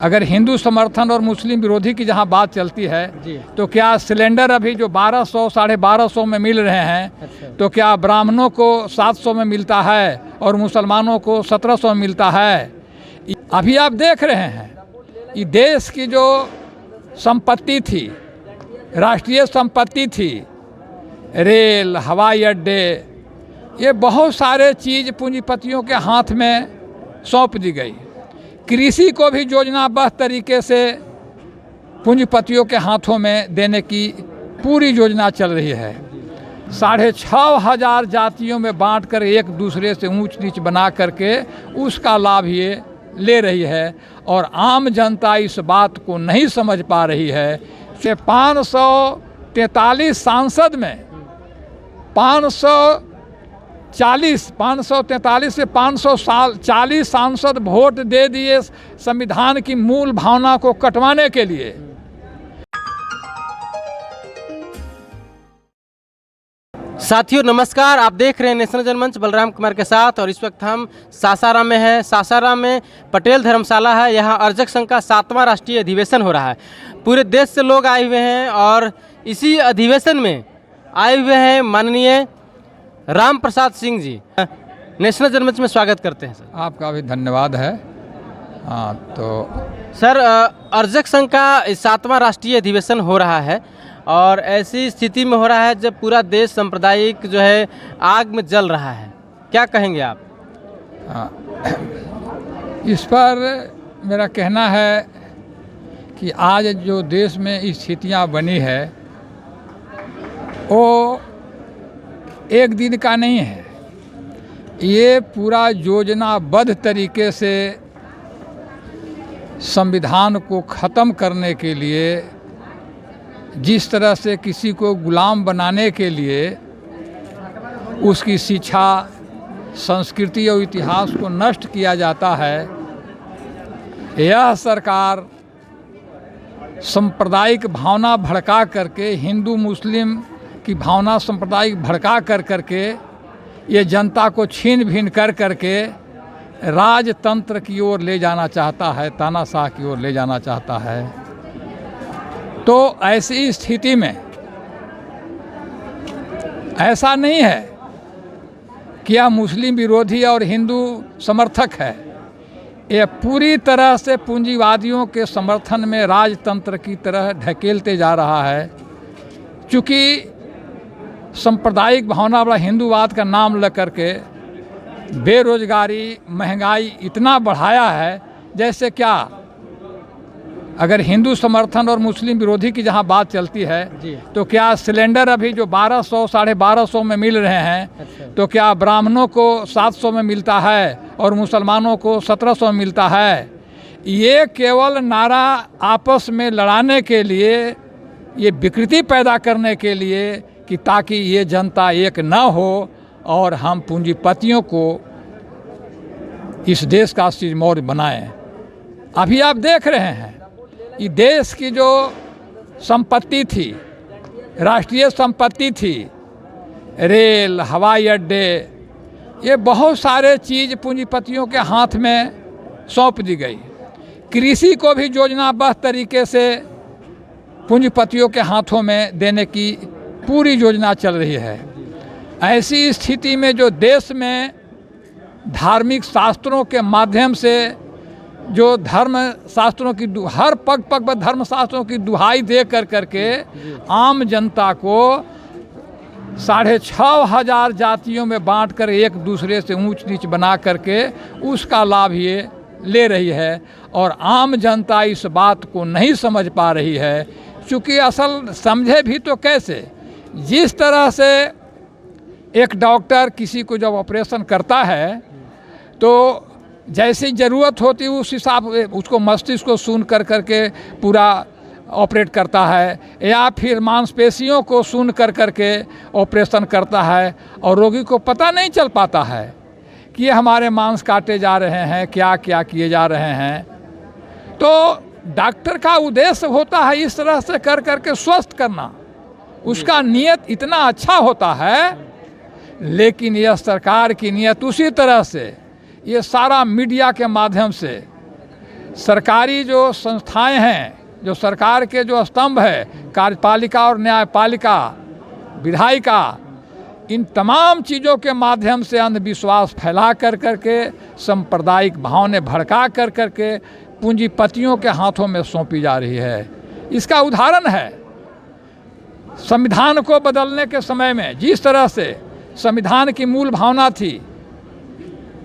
अगर हिंदू समर्थन और मुस्लिम विरोधी की जहां बात चलती है तो क्या सिलेंडर अभी जो 1200 1250 में मिल रहे हैं तो क्या ब्राह्मणों को 700 में मिलता है और मुसलमानों को 1700 में मिलता है। अभी आप देख रहे हैं कि देश की जो संपत्ति थी, राष्ट्रीय संपत्ति थी, रेल, हवाई अड्डे, ये बहुत सारे चीज़ पूंजीपतियों के हाथ में सौंप दी गई। कृषि को भी योजनाबद्ध तरीके से पूंजीपतियों के हाथों में देने की पूरी योजना चल रही है। 6500 जातियों में बांटकर एक दूसरे से ऊंच नीच बना करके उसका लाभ ये ले रही है और आम जनता इस बात को नहीं समझ पा रही है कि 543 सांसद में 543 से 540 सांसद वोट दे दिए संविधान की मूल भावना को कटवाने के लिए। साथियों नमस्कार, आप देख रहे हैं नेशनल जनमंच बलराम कुमार के साथ और इस वक्त हम सासाराम में हैं। सासाराम में पटेल धर्मशाला है। यहाँ अर्जक संघ का 7वां राष्ट्रीय अधिवेशन हो रहा है। पूरे देश से लोग आए हुए हैं और इसी अधिवेशन में आए हुए हैं माननीय राम प्रसाद सिंह जी। नेशनल जनमंच में स्वागत करते हैं सर। आपका भी धन्यवाद है। हाँ तो सर, अर्जक संघ का 7वां राष्ट्रीय अधिवेशन हो रहा है और ऐसी स्थिति में हो रहा है जब पूरा देश सांप्रदायिक जो है आग में जल रहा है, क्या कहेंगे आप? इस पर मेरा कहना है कि आज जो देश में स्थितियाँ बनी है वो एक दिन का नहीं है। ये पूरा योजनाबद्ध तरीके से संविधान को ख़त्म करने के लिए, जिस तरह से किसी को गुलाम बनाने के लिए उसकी शिक्षा, संस्कृति और इतिहास को नष्ट किया जाता है, यह सरकार सांप्रदायिक भावना भड़का करके, हिंदू मुस्लिम की भावना सांप्रदायिक भड़का करके ये जनता को छीन भिन करके राजतंत्र की ओर ले जाना चाहता है, तानाशाह की ओर ले जाना चाहता है। तो ऐसी स्थिति में ऐसा नहीं है कि यह मुस्लिम विरोधी और हिंदू समर्थक है। यह पूरी तरह से पूंजीवादियों के समर्थन में राजतंत्र की तरह ढकेलते जा रहा है। चूँकि सांप्रदायिक भावना वाला हिंदूवाद का नाम लेकर के बेरोजगारी, महंगाई इतना बढ़ाया है, जैसे क्या अगर हिंदू समर्थन और मुस्लिम विरोधी की जहां बात चलती है तो क्या सिलेंडर अभी जो 1200 1250 में मिल रहे हैं तो क्या ब्राह्मणों को 700 में मिलता है और मुसलमानों को 1700 में मिलता है। ये केवल नारा आपस में लड़ाने के लिए, ये विकृति पैदा करने के लिए कि ताकि ये जनता एक न हो और हम पूंजीपतियों को इस देश का सिरमौर बनाएं। अभी आप देख रहे हैं कि देश की जो संपत्ति थी, राष्ट्रीय संपत्ति थी, रेल, हवाई अड्डे, ये बहुत सारे चीज़ पूंजीपतियों के हाथ में सौंप दी गई। कृषि को भी योजनाबद्ध तरीके से पूंजीपतियों के हाथों में देने की पूरी योजना चल रही है। ऐसी स्थिति में जो देश में धार्मिक शास्त्रों के माध्यम से जो धर्म शास्त्रों की हर पग पग पर धर्म शास्त्रों की दुहाई दे करके आम जनता को 6500 जातियों में बांटकर एक दूसरे से ऊंच नीच बना करके उसका लाभ ये ले रही है और आम जनता इस बात को नहीं समझ पा रही है। क्योंकि असल समझे भी तो कैसे, जिस तरह से एक डॉक्टर किसी को जब ऑपरेशन करता है तो जैसी ज़रूरत होती है उस हिसाब उसको मस्तिष्क को सुन करके पूरा ऑपरेट करता है, या फिर मांसपेशियों को सुन करके ऑपरेशन करता है और रोगी को पता नहीं चल पाता है कि ये हमारे मांस काटे जा रहे हैं, क्या क्या किए जा रहे हैं। तो डॉक्टर का उद्देश्य होता है इस तरह से करके स्वस्थ करना, उसका नियत इतना अच्छा होता है, लेकिन यह सरकार की नियत उसी तरह से ये सारा मीडिया के माध्यम से सरकारी जो संस्थाएं हैं, जो सरकार के जो स्तंभ है, कार्यपालिका और न्यायपालिका, विधायिका, इन तमाम चीज़ों के माध्यम से अंधविश्वास फैला कर करके, सांप्रदायिक भावने भड़का कर करके पूंजीपतियों के हाथों में सौंपी जा रही है। इसका उदाहरण है संविधान को बदलने के समय में जिस तरह से संविधान की मूल भावना थी,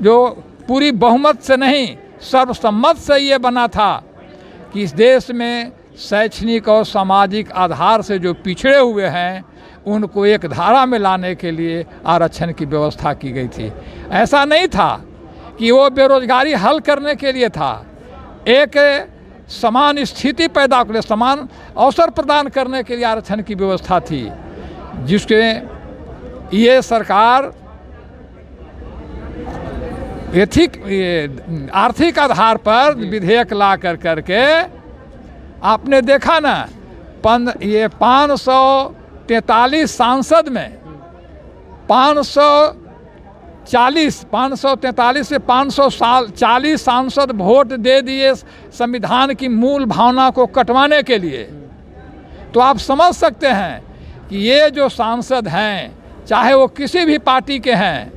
जो पूरी बहुमत से नहीं सर्वसम्मत से ये बना था कि इस देश में शैक्षणिक और सामाजिक आधार से जो पिछड़े हुए हैं उनको एक धारा में लाने के लिए आरक्षण की व्यवस्था की गई थी। ऐसा नहीं था कि वो बेरोजगारी हल करने के लिए था, एक समान स्थिति पैदा करने, समान अवसर प्रदान करने के लिए आरक्षण की व्यवस्था थी, जिसके ये सरकार आर्थिक आधार पर विधेयक ला कर करके आपने देखा ना, ये 543 सांसद में 543 से 540 सांसद वोट दे दिए संविधान की मूल भावना को कटवाने के लिए। तो आप समझ सकते हैं कि ये जो सांसद हैं, चाहे वो किसी भी पार्टी के हैं,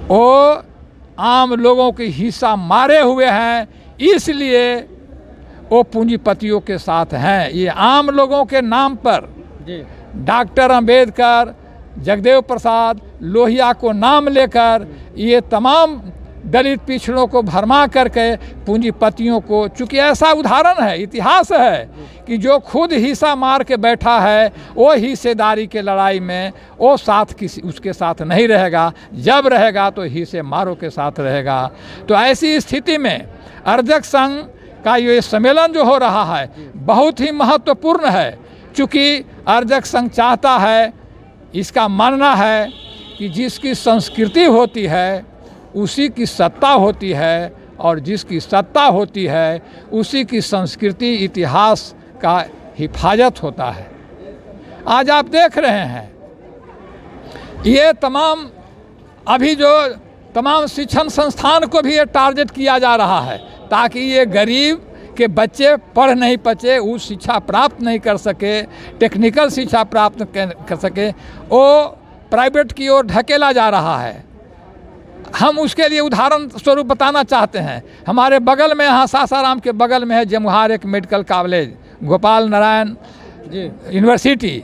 वो आम लोगों की हिस्सा मारे हुए हैं, इसलिए वो पूंजीपतियों के साथ हैं। ये आम लोगों के नाम पर डॉक्टर अंबेडकर, जगदेव प्रसाद, लोहिया को नाम लेकर ये तमाम दलित पिछड़ों को भरमा करके पूंजीपतियों को, चूँकि ऐसा उदाहरण है, इतिहास है कि जो खुद हिस्सा मार के बैठा है वो हिस्सेदारी के लड़ाई में वो साथ किसी उसके साथ नहीं रहेगा, जब रहेगा तो हिस्से मारों के साथ रहेगा। तो ऐसी स्थिति में अर्जक संघ का ये सम्मेलन जो हो रहा है बहुत ही महत्वपूर्ण है, चूँकि अर्जक संघ चाहता है, इसका मानना है कि जिसकी संस्कृति होती है उसी की सत्ता होती है, और जिसकी सत्ता होती है उसी की संस्कृति इतिहास का हिफाजत होता है। आज आप देख रहे हैं ये तमाम अभी जो तमाम शिक्षण संस्थान को भी ये टारगेट किया जा रहा है ताकि ये गरीब के बच्चे पढ़ नहीं पाए, उस शिक्षा प्राप्त नहीं कर सके, टेक्निकल शिक्षा प्राप्त कर सके, वो प्राइवेट की ओर ढकेला जा रहा है। हम उसके लिए उदाहरण स्वरूप बताना चाहते हैं। हमारे बगल में, यहाँ सासाराम के बगल में है जमुहार एक medical college, Gopal Narayan university.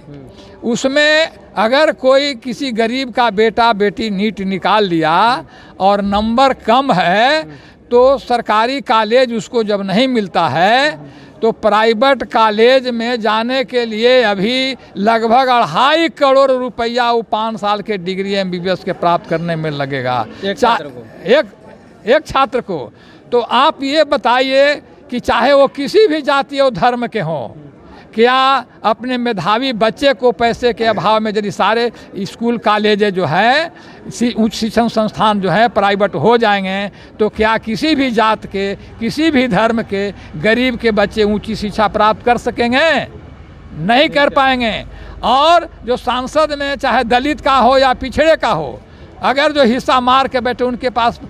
उसमें अगर कोई किसी गरीब का बेटा बेटी नीट निकाल लिया और नंबर कम है तो सरकारी कॉलेज उसको जब नहीं मिलता है तो प्राइवेट कॉलेज में जाने के लिए अभी लगभग 2.5 करोड़ रुपया वो 5 साल के डिग्री MBBS के प्राप्त करने में लगेगा एक छात्र को। तो आप ये बताइए कि चाहे वो किसी भी जाति और धर्म के हों, क्या अपने मेधावी बच्चे को पैसे के अभाव में यदि सारे स्कूल कॉलेज जो है, उच्च शिक्षण संस्थान जो है प्राइवेट हो जाएंगे तो क्या किसी भी जात के, किसी भी धर्म के गरीब के बच्चे ऊंची शिक्षा प्राप्त कर सकेंगे? नहीं कर पाएंगे। और जो सांसद में चाहे दलित का हो या पिछड़े का हो, अगर जो हिस्सा मार के बैठे उनके पास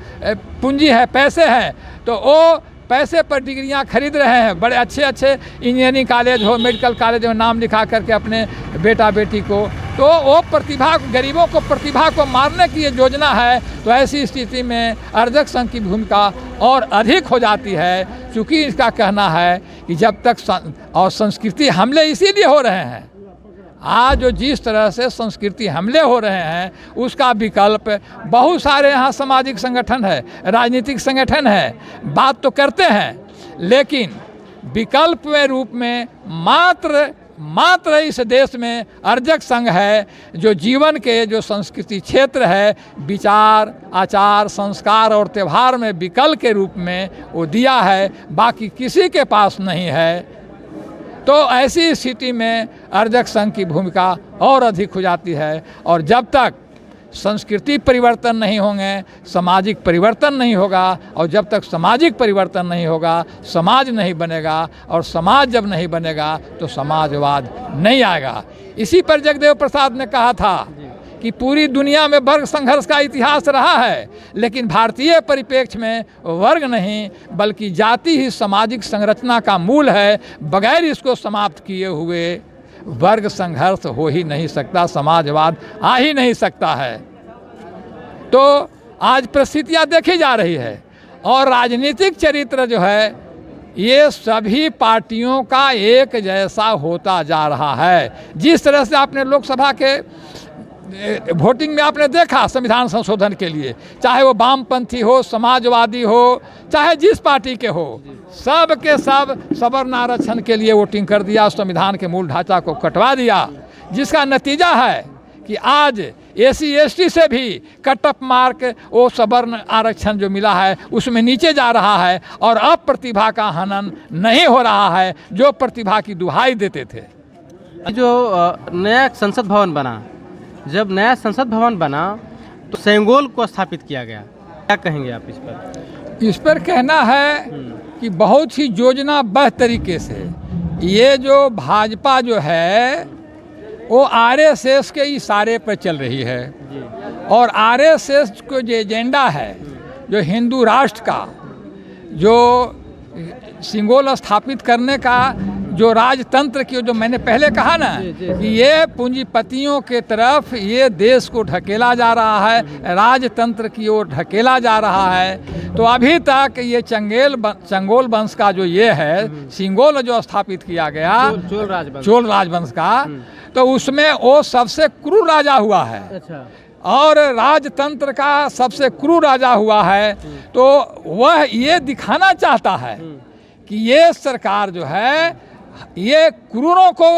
पूंजी है, पैसे हैं, तो वो पैसे पर डिग्रियां खरीद रहे हैं। बड़े अच्छे अच्छे इंजीनियरिंग कॉलेज हो, मेडिकल कॉलेज में नाम लिखा करके अपने बेटा बेटी को, तो वो प्रतिभा, गरीबों को प्रतिभा को मारने की ये योजना है। तो ऐसी स्थिति में अर्जक संघ की भूमिका और अधिक हो जाती है, क्योंकि इसका कहना है कि जब तक और संस्कृति हमले इसीलिए हो रहे हैं, आज जो जिस तरह से संस्कृति हमले हो रहे हैं उसका विकल्प बहुत सारे यहाँ सामाजिक संगठन है, राजनीतिक संगठन है, बात तो करते हैं, लेकिन विकल्प के रूप में मात्र इस देश में अर्जक संघ है जो जीवन के जो संस्कृति क्षेत्र है, विचार, आचार, संस्कार और त्यौहार में विकल्प के रूप में वो दिया है, बाकी किसी के पास नहीं है। तो ऐसी स्थिति में अर्जक संघ की भूमिका और अधिक हो जाती है। और जब तक संस्कृति परिवर्तन नहीं होंगे, सामाजिक परिवर्तन नहीं होगा, और जब तक सामाजिक परिवर्तन नहीं होगा समाज नहीं बनेगा, और समाज जब नहीं बनेगा तो समाजवाद नहीं आएगा। इसी पर जगदेव प्रसाद ने कहा था कि पूरी दुनिया में वर्ग संघर्ष का इतिहास रहा है, लेकिन भारतीय परिप्रेक्ष्य में वर्ग नहीं बल्कि जाति ही सामाजिक संरचना का मूल है। बगैर इसको समाप्त किए हुए वर्ग संघर्ष हो ही नहीं सकता, समाजवाद आ ही नहीं सकता है। तो आज परिस्थितियाँ देखी जा रही है और राजनीतिक चरित्र जो है ये सभी पार्टियों का एक जैसा होता जा रहा है। जिस तरह से आपने लोकसभा के वोटिंग में आपने देखा संविधान संशोधन के लिए, चाहे वो वामपंथी हो, समाजवादी हो, चाहे जिस पार्टी के हो, सब के सब सवर्ण आरक्षण के लिए वोटिंग कर दिया, संविधान के मूल ढांचा को कटवा दिया, जिसका नतीजा है कि आज एसी एसटी से भी कटअप मार्क वो सवर्ण आरक्षण जो मिला है उसमें नीचे जा रहा है और अब प्रतिभा का हनन नहीं हो रहा है जो प्रतिभा की दुहाई देते थे। जो नया संसद भवन बना, जब नया संसद भवन बना तो सेंगोल को स्थापित किया गया, क्या कहेंगे आप इस पर? इस पर कहना है कि बहुत ही योजनाबद्ध तरीके से ये जो भाजपा जो है वो आरएसएस के इशारे पर चल रही है और आरएसएस को जो एजेंडा है, जो हिंदू राष्ट्र का जो सिंगोल स्थापित करने का जो राजतंत्र की, जो मैंने पहले कहा ना कि ये पूंजीपतियों के तरफ ये देश को ढकेला जा रहा है, राजतंत्र की ओर ढकेला जा रहा है। तो अभी तक ये चंगोल वंश का जो ये है सिंगोल जो स्थापित किया गया चोल राजवंश का, तो उसमें वो सबसे क्रूर राजा हुआ है। अच्छा। और राजतंत्र का सबसे क्रूर राजा हुआ है। तो वह ये दिखाना चाहता है कि ये सरकार जो है ये क्रूरों को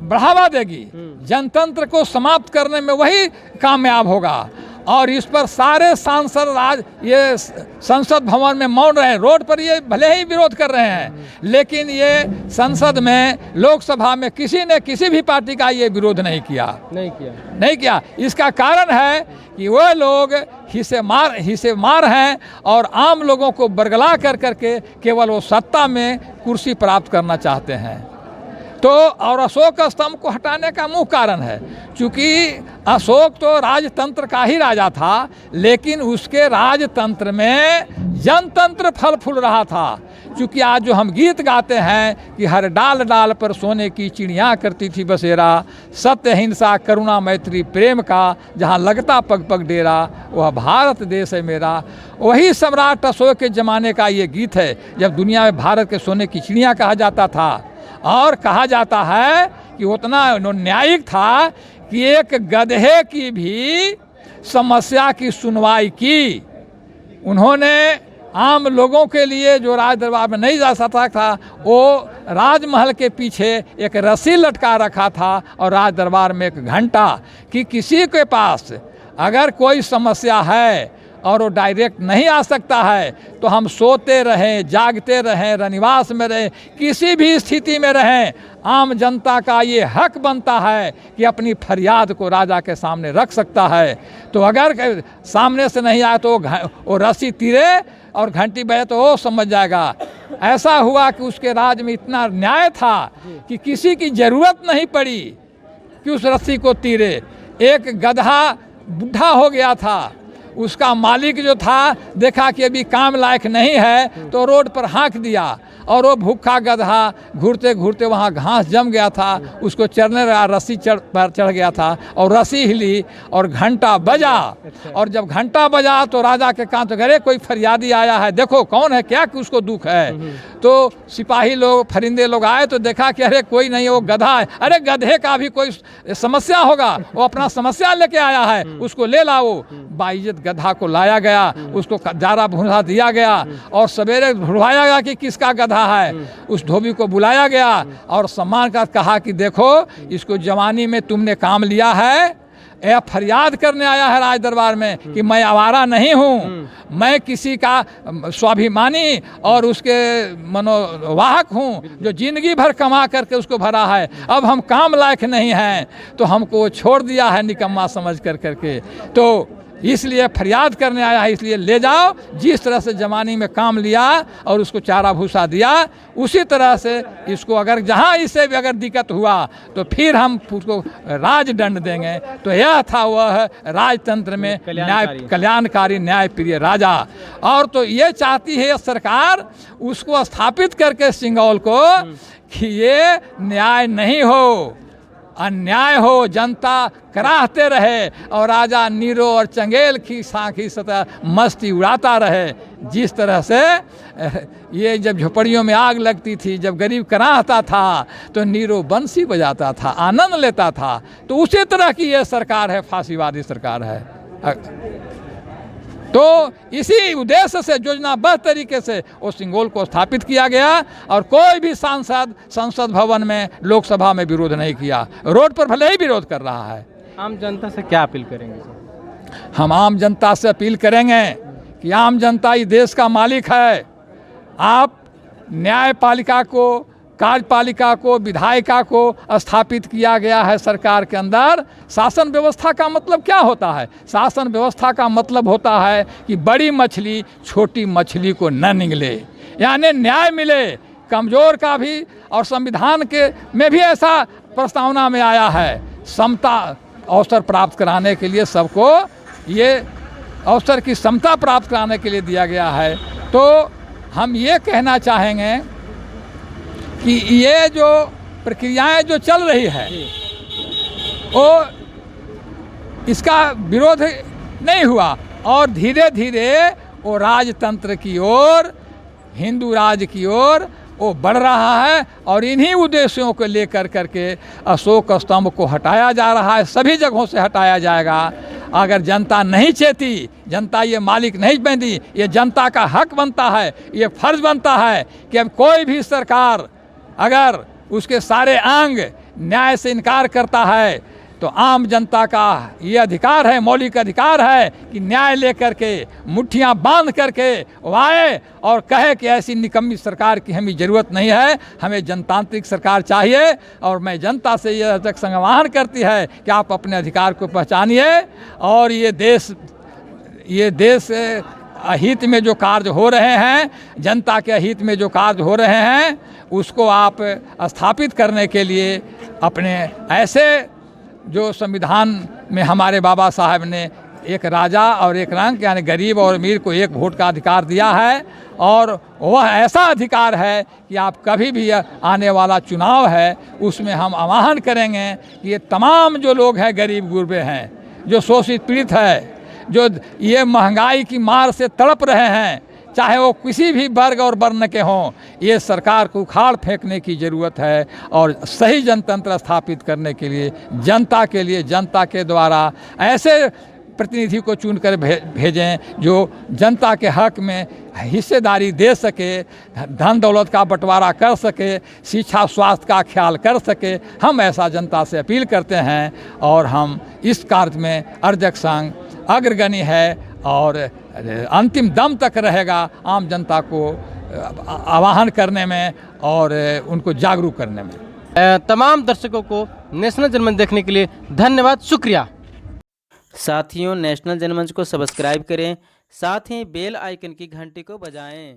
बढ़ावा देगी, जनतंत्र को समाप्त करने में वही कामयाब होगा। और इस पर सारे सांसद ये संसद भवन में मौन रहे, रोड पर ये भले ही विरोध कर रहे हैं, लेकिन ये संसद में, लोकसभा में किसी ने किसी भी पार्टी का ये विरोध नहीं किया। इसका कारण है कि वह लोग हिस्से मार हैं और आम लोगों को बरगला कर करके केवल वो सत्ता में कुर्सी प्राप्त करना चाहते हैं। तो और अशोक स्तंभ को हटाने का मुख्य कारण है, चूँकि अशोक तो राजतंत्र का ही राजा था, लेकिन उसके राजतंत्र में जनतंत्र फल फूल रहा था। चूँकि आज जो हम गीत गाते हैं कि हर डाल डाल पर सोने की चिड़िया करती थी बसेरा, सत्य अहिंसा करुणा मैत्री प्रेम का जहाँ लगता पग पग डेरा, वह भारत देश है मेरा, वही सम्राट अशोक के ज़माने का ये गीत है, जब दुनिया में भारत के सोने की चिड़िया कहा जाता था। और कहा जाता है कि उतना न्यायिक था कि एक गधे की भी समस्या की सुनवाई की। उन्होंने आम लोगों के लिए जो राज दरबार में नहीं जा सकता था, वो राजमहल के पीछे एक रस्सी लटका रखा था और राज दरबार में एक घंटा, कि किसी के पास अगर कोई समस्या है और वो डायरेक्ट नहीं आ सकता है तो हम सोते रहें, जागते रहें, रनिवास में रहें, किसी भी स्थिति में रहें, आम जनता का ये हक बनता है कि अपनी फरियाद को राजा के सामने रख सकता है। तो अगर सामने से नहीं आए तो वो रस्सी तीरे और घंटी बजे तो वो समझ जाएगा। ऐसा हुआ कि उसके राज में इतना न्याय था कि किसी की ज़रूरत नहीं पड़ी कि उस रस्सी को तीरे। एक गधा बूढ़ा हो गया था, उसका मालिक जो था देखा कि अभी काम लायक नहीं है तो रोड पर हाँक दिया और वो भूखा गधा घूरते घूरते वहाँ घास जम गया था, उसको चढ़ने लगा, रस्सी चढ़ गया था और रस्सी हिली और घंटा बजा। और जब घंटा बजा तो राजा के कान तो अरे कोई फरियादी आया है, देखो कौन है, क्या कि उसको दुख है। तो सिपाही लोग, फरिंदे लोग आए तो देखा कि अरे कोई नहीं, वो गधा है। अरे गधे का भी कोई समस्या होगा, वो अपना समस्या लेके आया है, उसको ले लाओ। बाइज्जत गधा को लाया गया, उसको जारा भूसा दिया गया और सवेरे ढूंढवाया गया कि किसका गधा है। उस धोबी को बुलाया गया और सम्मान का कहा कि देखो इसको जवानी में तुमने काम लिया है, यह फरियाद करने आया है राज दरबार में कि मैं आवारा नहीं हूँ, मैं किसी का स्वाभिमानी और उसके मनोवाहक हूँ जो जिंदगी भर कमा करके उसको भरा है, अब हम काम लायक नहीं हैं तो हमको छोड़ दिया है निकम्मा समझ कर करके। तो इसलिए फरियाद करने आया है, इसलिए ले जाओ। जिस तरह से जवानी में काम लिया और उसको चारा भूसा दिया, उसी तरह से इसको अगर जहाँ इससे भी अगर दिक्कत हुआ तो फिर हम उसको राजदंड देंगे। तो यह था वह राजतंत्र में कल्याणकारी न्यायप्रिय राजा। और तो ये चाहती है सरकार उसको स्थापित करके सिंगौल को कि ये न्याय नहीं हो, अन्याय हो, जनता कराहते रहे और राजा नीरो और चंगेल की साखी सतह मस्ती उड़ाता रहे। जिस तरह से ये जब झोपड़ियों में आग लगती थी, जब गरीब कराहता था तो नीरो बंसी बजाता था, आनंद लेता था। तो उसी तरह की ये सरकार है, फांसीवादी सरकार है। तो इसी उद्देश्य से योजनाबद्ध तरीके से वो सिंगोल को स्थापित किया गया और कोई भी सांसद संसद भवन में, लोकसभा में विरोध नहीं किया। रोड पर भले ही विरोध कर रहा है। आम जनता से क्या अपील करेंगे सर? हम आम जनता से अपील करेंगे कि आम जनता इस देश का मालिक है। आप न्यायपालिका को, कार्यपालिका को, विधायिका को स्थापित किया गया है सरकार के अंदर। शासन व्यवस्था का मतलब क्या होता है? शासन व्यवस्था का मतलब होता है कि बड़ी मछली छोटी मछली को न निगले, यानी न्याय मिले कमज़ोर का भी। और संविधान के में भी ऐसा प्रस्तावना में आया है, समता अवसर प्राप्त कराने के लिए सबको ये अवसर की समता प्राप्त कराने के लिए दिया गया है। तो हम ये कहना चाहेंगे कि ये जो प्रक्रियाएं जो चल रही है वो इसका विरोध नहीं हुआ और धीरे धीरे वो राजतंत्र की ओर, हिंदू राज की ओर वो बढ़ रहा है। और इन्हीं उद्देश्यों को लेकर करके अशोक स्तंभ को हटाया जा रहा है, सभी जगहों से हटाया जाएगा। अगर जनता नहीं चेती, जनता ये मालिक नहीं बनी, ये जनता का हक बनता है, ये फर्ज बनता है कि अब कोई भी सरकार अगर उसके सारे अंग न्याय से इनकार करता है तो आम जनता का ये अधिकार है, मौलिक अधिकार है कि न्याय लेकर के मुट्ठियाँ बांध करके वो आए और कहे कि ऐसी निकम्मी सरकार की हमें ज़रूरत नहीं है, हमें जनतांत्रिक सरकार चाहिए। और मैं जनता से ये अध्यक्ष संघ आह्वान करती है कि आप अपने अधिकार को पहचानिए और ये देश अहित में जो कार्य हो रहे हैं, जनता के अहित में जो कार्य हो रहे हैं, उसको आप स्थापित करने के लिए अपने ऐसे जो संविधान में हमारे बाबा साहब ने एक राजा और एक रंक यानी गरीब और अमीर को एक वोट का अधिकार दिया है। और वह ऐसा अधिकार है कि आप कभी भी आने वाला चुनाव है उसमें हम आह्वान करेंगे कि ये तमाम जो लोग हैं, गरीब गुरबे हैं, जो शोषित पीड़ित है, जो ये महंगाई की मार से तड़प रहे हैं, चाहे वो किसी भी वर्ग और वर्ण के हों, ये सरकार को उखाड़ फेंकने की ज़रूरत है। और सही जनतंत्र स्थापित करने के लिए जनता के द्वारा ऐसे प्रतिनिधि को चुनकर भेजें जो जनता के हक में हिस्सेदारी दे सके, धन दौलत का बंटवारा कर सके, शिक्षा स्वास्थ्य का ख्याल कर सके। हम ऐसा जनता से अपील करते हैं और हम इस कार्य में अर्जक संघ अग्रगणी है और अंतिम दम तक रहेगा आम जनता को आह्वान करने में और उनको जागरूक करने में। तमाम दर्शकों को नेशनल जनमंच देखने के लिए धन्यवाद, शुक्रिया। साथियों, नेशनल जनमंच को सब्सक्राइब करें, साथ ही बेल आइकन की घंटी को बजाएं।